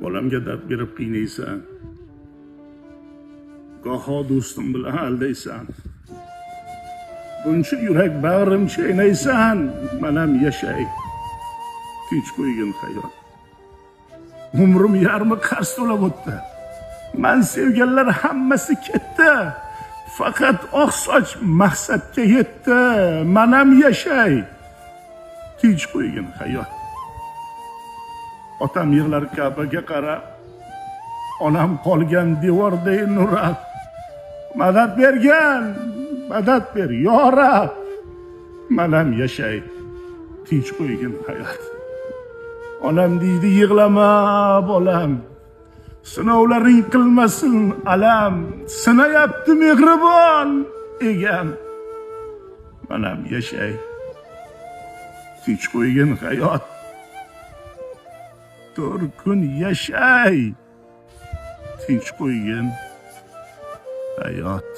bolamga dard berib qiynaysan, goho do'stim bilan aldaysan. Buncha yurak bag'rim chaynaysan, manam yashay, tinch qo'ygin hayot. Umrim yarmi qarz to'lab o'tdi. Men sevganlar hammasi ketdi. Faqat oq soch maqsadga yetdi. Manam yashay, tinch qo'ygin hayot. Otam yig'lar Ka'baga qarab, onam qolgan devorday nurab. Madad bergan, madad ber yo Rab. Manam yashay, tinch qo'ygin hayot. Onam deydi yig'lama bolam, sinovlaring qilmasin alam. Sinayapti mehribon egam. Manam yashay, tinch qo'ygin hayot. Bir kun yashay, tinch qo'ygin hayot.